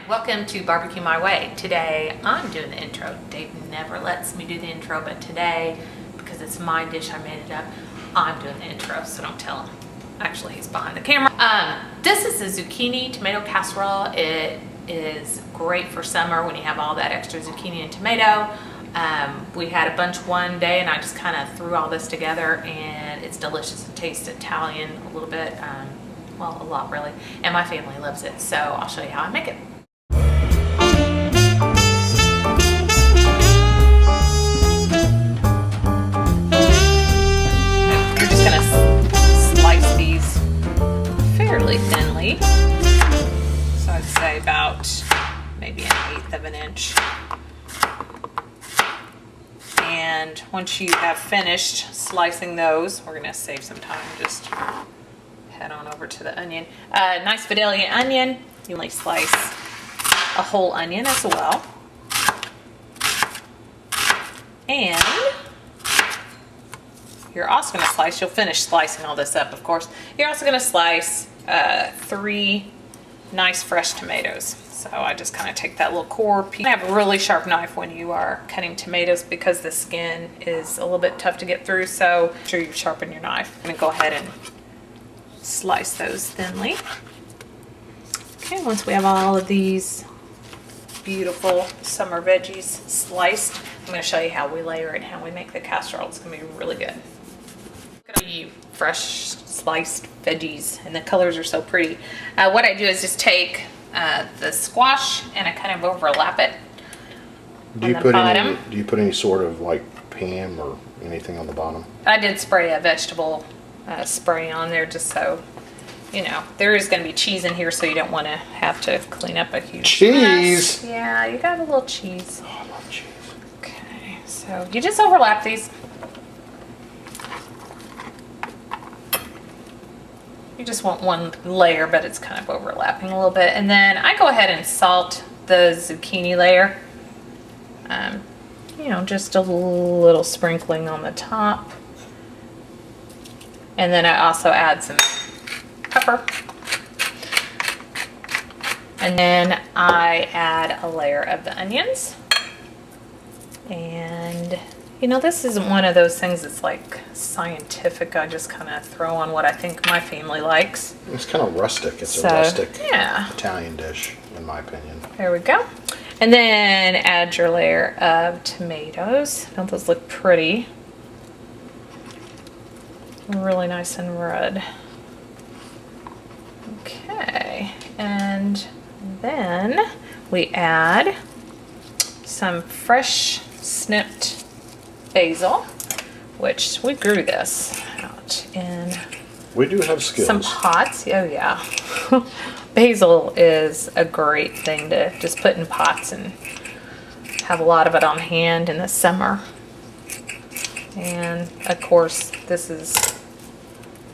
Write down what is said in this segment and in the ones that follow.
welcome to Barbecue My Way. Today I'm doing the intro. Dave never lets me do the intro, but today, because it's my dish, I made it up, I'm doing the intro, so don't tell him. Actually, he's behind the camera. This is the zucchini tomato casserole. It is great for summer when you have all that extra zucchini and tomato. We had a bunch one day and I just kind of threw all this together, and it's delicious. It tastes Italian a little bit, well, a lot really, and my family loves it, so I'll show you how I make it. You're just gonna slice these fairly thinly, so I'd say about maybe 1/8 of an inch. And once you have finished slicing those, we're gonna save some time. Just head on over to the onion. Nice Vidalia onion. You only slice a whole onion as well. And you're also gonna slice, you'll finish slicing all this up, of course. You're also gonna slice 3 nice fresh tomatoes. So I just kind of take that little core piece. Have a really sharp knife when you are cutting tomatoes because the skin is a little bit tough to get through, so make sure you sharpen your knife. I'm gonna go ahead and slice those thinly. Okay, once we have all of these beautiful summer veggies sliced, I'm going to show you how we layer it and how we make the casserole. It's going to be really good. Look at the fresh sliced veggies, and the colors are so pretty. What I do is just take the squash and I kind of overlap it. Do you put any sort of like Pam or anything on the bottom? I did spray a vegetable spray on there just so, you know, there is going to be cheese in here, so you don't want to have to clean up a huge cheese. Mess. Yeah, you got a little cheese. Oh, I love cheese. Okay, so you just overlap these. You just want one layer, but it's kind of overlapping a little bit. And then I go ahead and salt the zucchini layer. You know, just a little sprinkling on the top. And then I also add some pepper. And then I add a layer of the onions. And, you know, this isn't one of those things that's like scientific. I just kind of throw on what I think my family likes. It's kind of rustic. It's a rustic yeah, Italian dish, in my opinion. There we go. And then add your layer of tomatoes. Don't those look pretty? Really nice and red. Okay, and then we add some fresh snipped basil, which we grew this out in We do have skills. some pots. Oh yeah. Basil is a great thing to just put in pots and have a lot of it on hand in the summer. And of course, this is,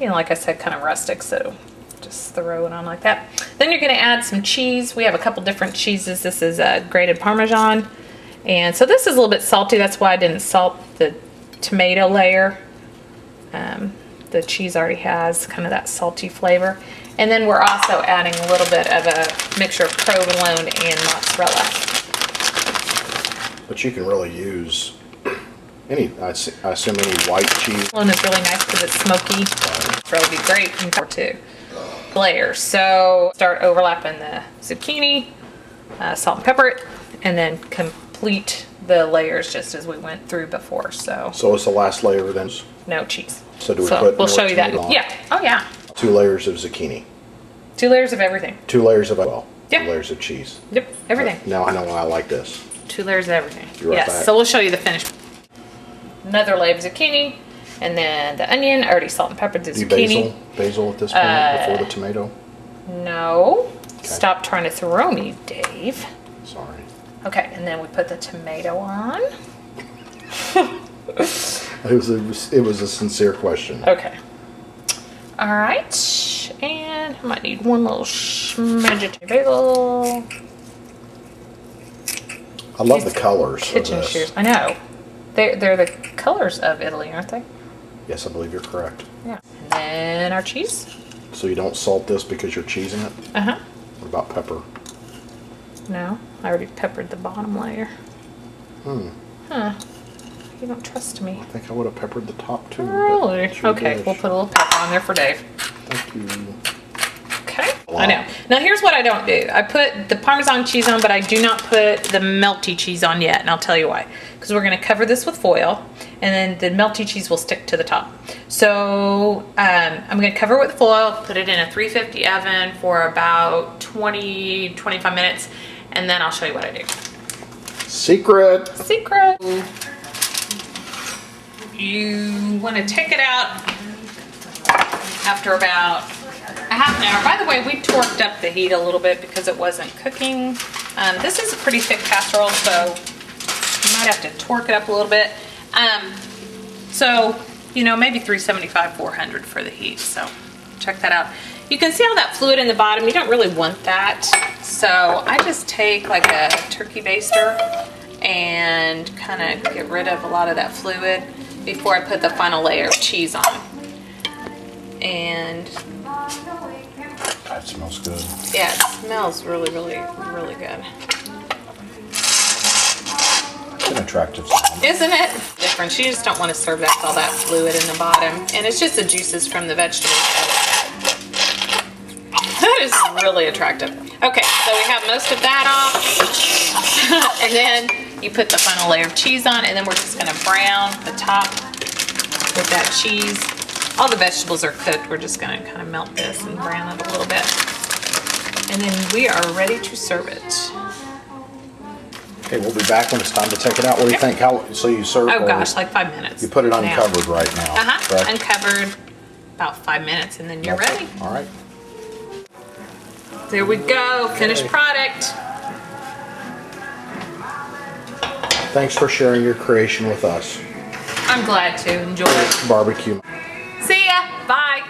you know, like I said, kind of rustic, so just throw it on like that. Then you're going to add some cheese. We have a couple different cheeses. This is grated parmesan, and so this is a little bit salty. That's why I didn't salt the tomato layer. The cheese already has kind of that salty flavor. And then we're also adding a little bit of a mixture of provolone and mozzarella. But you can really use I assume any white cheese. Provolone is really nice because it's smoky. It'll be great for two layers. So start overlapping the zucchini, salt and pepper it, and then complete the layers just as we went through before. So it's the last layer then? No cheese. So do we put we'll more show you that. tomato on? Yeah. Oh yeah. 2 layers of zucchini. 2 layers of everything. 2 layers of Yeah. 2 layers of cheese. Yep. Everything. Now I know why I like this. 2 layers of everything. You're right yes. back. So we'll show you the finished. Another layer of zucchini, and then the onion. I already salt and peppered the zucchini. Basil at this point before the tomato? No. Okay. Stop trying to throw me, Dave. Sorry. Okay, and then we put the tomato on. It was a sincere question. Okay. All right, and I might need one little smidge of basil. I love the colors Kitchen of this. shears. I know. They're the colors of Italy, aren't they? Yes, I believe you're correct. Yeah. And then our cheese. So you don't salt this because you're cheesing it? Uh-huh. What about pepper? No, I already peppered the bottom layer. Huh. You don't trust me. I think I would have peppered the top too. Really? Okay, we'll put a little pepper on there for Dave. Thank you. Okay, I know. Now here's what I don't do. I put the Parmesan cheese on, but I do not put the melty cheese on yet, and I'll tell you why. Because we're gonna cover this with foil, and then the melty cheese will stick to the top. So I'm gonna cover it with foil, put it in a 350 oven for about 20-25 minutes, and then I'll show you what I do. Secret. Secret. You wanna take it out after about a half an hour. By the way, we torqued up the heat a little bit because it wasn't cooking. This is a pretty thick casserole, so you might have to torque it up a little bit. So, you know, maybe 375, 400 for the heat. So check that out. You can see all that fluid in the bottom. You don't really want that. So I just take like a turkey baster and kind of get rid of a lot of that fluid before I put the final layer of cheese on. And that smells good. yeah, it smells really, really, really good. It's an attractive sound. Isn't it? Different. You just don't want to serve that with all that fluid in the bottom. And it's just the juices from the vegetables. That is really attractive. Okay, so we have most of that off. And then you put the final layer of cheese on, and then we're just gonna brown the top with that cheese. All the vegetables are cooked. We're just gonna kind of melt this and brown it a little bit. And then we are ready to serve it. Okay, we'll be back when it's time to take it out. What do you think? So you serve? Oh gosh, like 5 minutes. You put it uncovered right now. Correct? Uncovered, about 5 minutes, and then you're ready. All right. There we go, finished product. Thanks for sharing your creation with us. I'm glad to. Enjoy it. Barbecue. See ya. Bye.